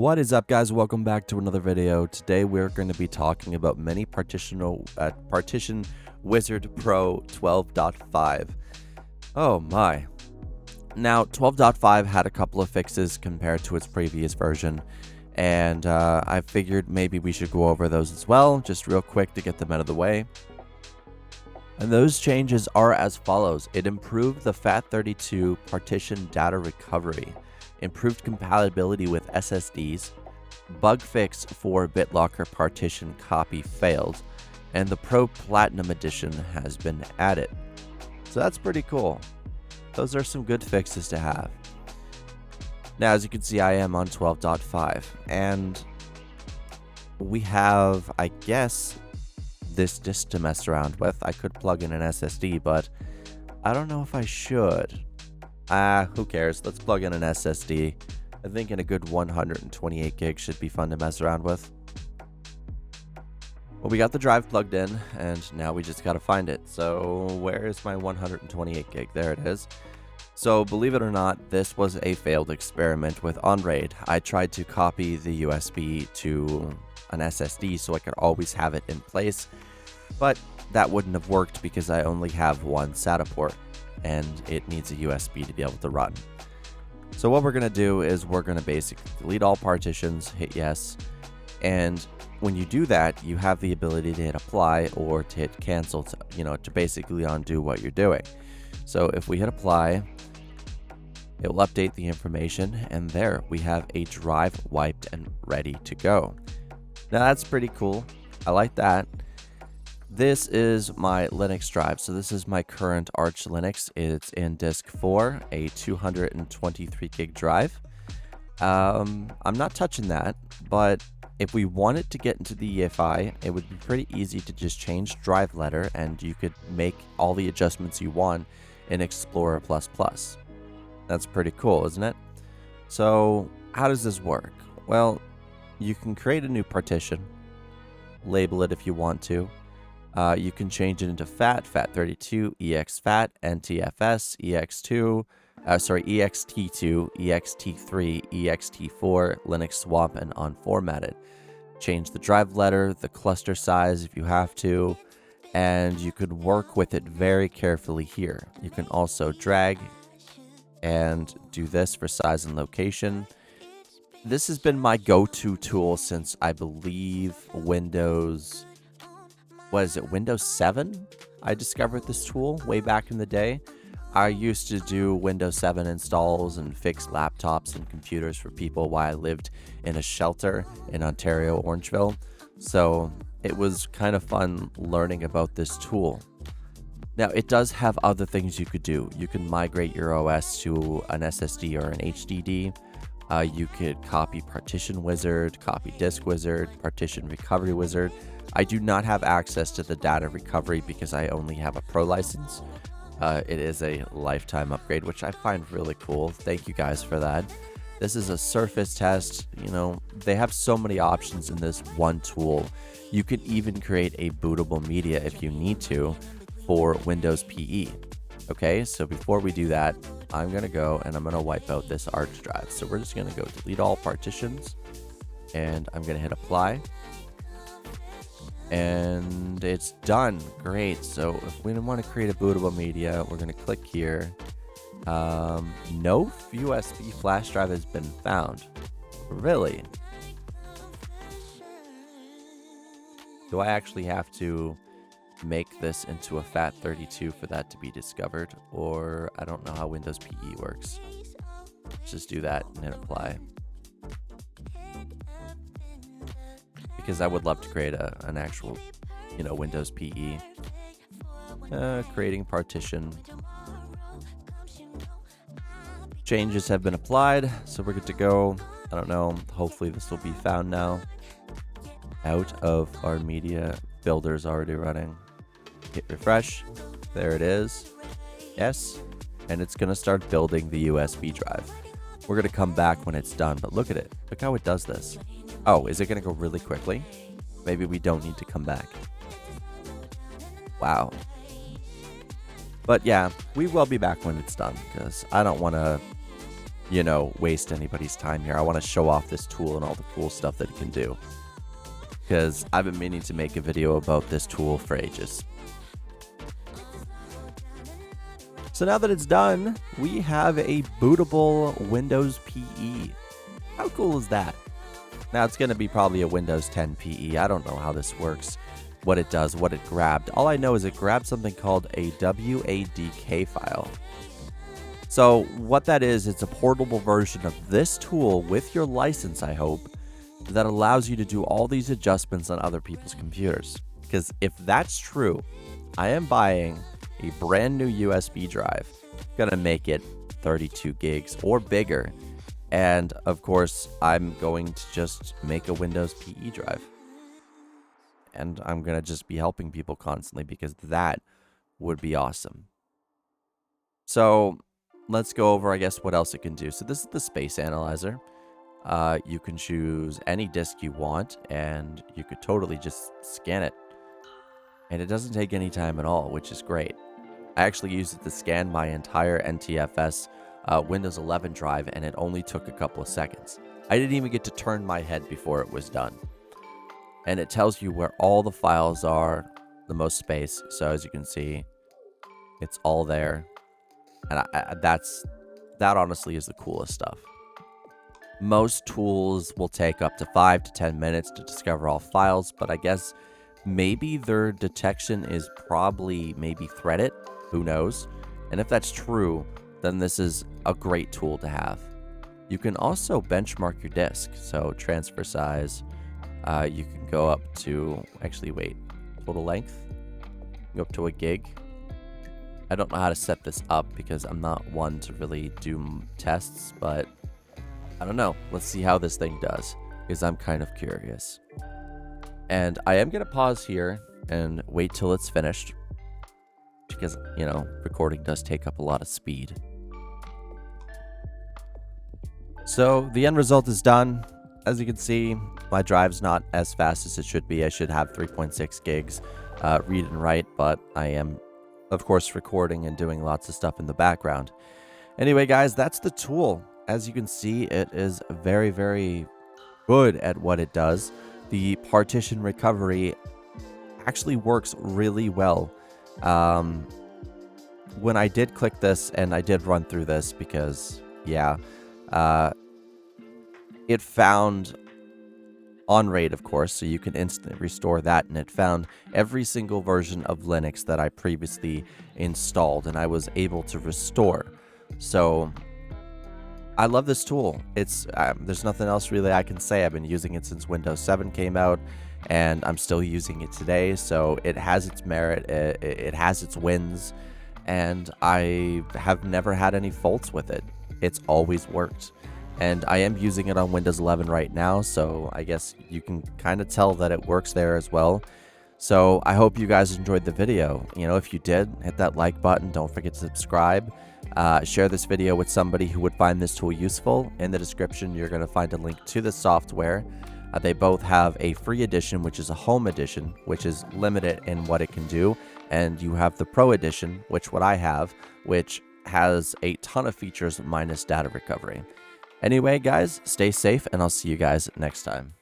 What is up, guys? Welcome back to another video. Today we're going to be talking about Partition Wizard Pro 12.5. Oh my. Now 12.5 had a couple of fixes compared to its previous version, and I figured maybe we should go over those as well, just real quick to get them out of the way. And those changes are as follows. It improved the FAT32 partition data recovery, improved compatibility with SSDs, bug fix for BitLocker partition copy failed, and the Pro Platinum Edition has been added. So that's pretty cool. Those are some good fixes to have. Now, as you can see, I am on 12.5, and we have, I guess, this disk to mess around with. I could plug in an SSD, but I don't know if I should. Who cares? Let's plug in an SSD. I think a good 128 gig should be fun to mess around with. Well, we got the drive plugged in, and now we just gotta find it. So where is my 128 gig? There it is. So believe it or not, this was a failed experiment with OnRaid. I tried to copy the USB to an SSD so I could always have it in place, but that wouldn't have worked because I only have one SATA port, and it needs a USB to be able to run. So what we're going to do is we're going to basically delete all partitions, hit yes, and when you do that, you have the ability to hit apply or to hit cancel to basically undo what you're doing. So if we hit apply, it will update the information, and there we have a drive wiped and ready to go. Now that's pretty cool. I like that. This is my Linux drive. So this is my current Arch Linux. It's in disk 4, a 223 gig drive. I'm not touching that, but if we wanted to get into the EFI, it would be pretty easy to just change drive letter, and you could make all the adjustments you want in Explorer++. That's pretty cool, isn't it? So how does this work? Well, you can create a new partition, label it if you want to. You can change it into FAT, FAT32, EXFAT, NTFS, EXT2, EXT3, EXT4, Linux swap, and unformatted. Change the drive letter, the cluster size if you have to, and you could work with it very carefully here. You can also drag and do this for size and location. This has been my go-to tool since I believe Windows 7? I discovered this tool way back in the day. I used to do Windows 7 installs and fix laptops and computers for people while I lived in a shelter in Ontario, Orangeville. So it was kind of fun learning about this tool. Now, it does have other things you could do. You can migrate your OS to an SSD or an HDD. You could copy Partition Wizard, copy Disk Wizard, Partition Recovery Wizard. I do not have access to the data recovery because I only have a Pro license. It is a lifetime upgrade, which I find really cool. Thank you guys for that. This is a surface test. They have so many options in this one tool. You could even create a bootable media if you need to for Windows PE. Okay, so before we do that, I'm going to go and I'm going to wipe out this Arch drive. So we're just going to go delete all partitions, and I'm going to hit apply. And it's done. Great. So if we want to create a bootable media, we're going to click here. No USB flash drive has been found. Really? Do I actually have to make this into a FAT32 for that to be discovered? Or I don't know how Windows PE works. Let's just do that and hit apply. Because I would love to create an actual, Windows PE. Creating partition. Changes have been applied, so we're good to go. I don't know. Hopefully this will be found now. Out of our media. Builder's already running. Hit refresh. There it is. Yes. And it's going to start building the USB drive. We're going to come back when it's done, but look at it. Look how it does this. Oh, is it going to go really quickly? Maybe we don't need to come back. Wow. But yeah, we will be back when it's done, because I don't want to, you know, waste anybody's time here. I want to show off this tool and all the cool stuff that it can do, because I've been meaning to make a video about this tool for ages. So now that it's done, we have a bootable Windows PE. How cool is that? Now it's going to be probably a Windows 10 PE. I don't know how this works, what it does, what it grabbed. All I know is it grabbed something called a WADK file. So what that is, it's a portable version of this tool with your license, I hope, that allows you to do all these adjustments on other people's computers. Because if that's true, I am buying a brand new USB drive, gonna make it 32 gigs or bigger, and of course I'm going to just make a Windows PE drive, and I'm gonna just be helping people constantly, because that would be awesome. So let's go over, I guess, what else it can do. So this is the space analyzer. You can choose any disk you want, and you could totally just scan it, and it doesn't take any time at all, which is great. I actually used it to scan my entire NTFS Windows 11 drive, and it only took a couple of seconds. I didn't even get to turn my head before it was done. And it tells you where all the files are, the most space. So as you can see, it's all there. And that honestly is the coolest stuff. Most tools will take up to 5 to 10 minutes to discover all files, but I guess maybe their detection is probably maybe threaded. Who knows? And if that's true, then this is a great tool to have. You can also benchmark your disk. So transfer size, you can go up to, actually wait, total length, go up to a gig. I don't know how to set this up because I'm not one to really do tests, but I don't know. Let's see how this thing does, because I'm kind of curious. And I am going to pause here and wait till it's finished, because, you know, recording does take up a lot of speed. So the end result is done. As you can see, my drive's not as fast as it should be. I should have 3.6 gigs read and write, but I am, of course, recording and doing lots of stuff in the background. Anyway, guys, that's the tool. As you can see, it is very, very good at what it does. The Partition Recovery actually works really well. When I did click this, and I did run through this because, yeah, it found on RAID, of course, so you can instantly restore that, and it found every single version of Linux that I previously installed, and I was able to restore. So I love this tool. It's there's nothing else really I can say. I've been using it since Windows 7 came out, and I'm still using it today, so it has its merit, it has its wins, and I have never had any faults with it. It's always worked. And I am using it on Windows 11 right now, so I guess you can kind of tell that it works there as well. So I hope you guys enjoyed the video. You know, if you did, hit that like button. Don't forget to subscribe. Share this video with somebody who would find this tool useful. In the description, you're going to find a link to the software. They both have a free edition, which is a home edition, which is limited in what it can do. And you have the Pro edition, which what I have, which has a ton of features minus data recovery. Anyway, guys, stay safe, and I'll see you guys next time.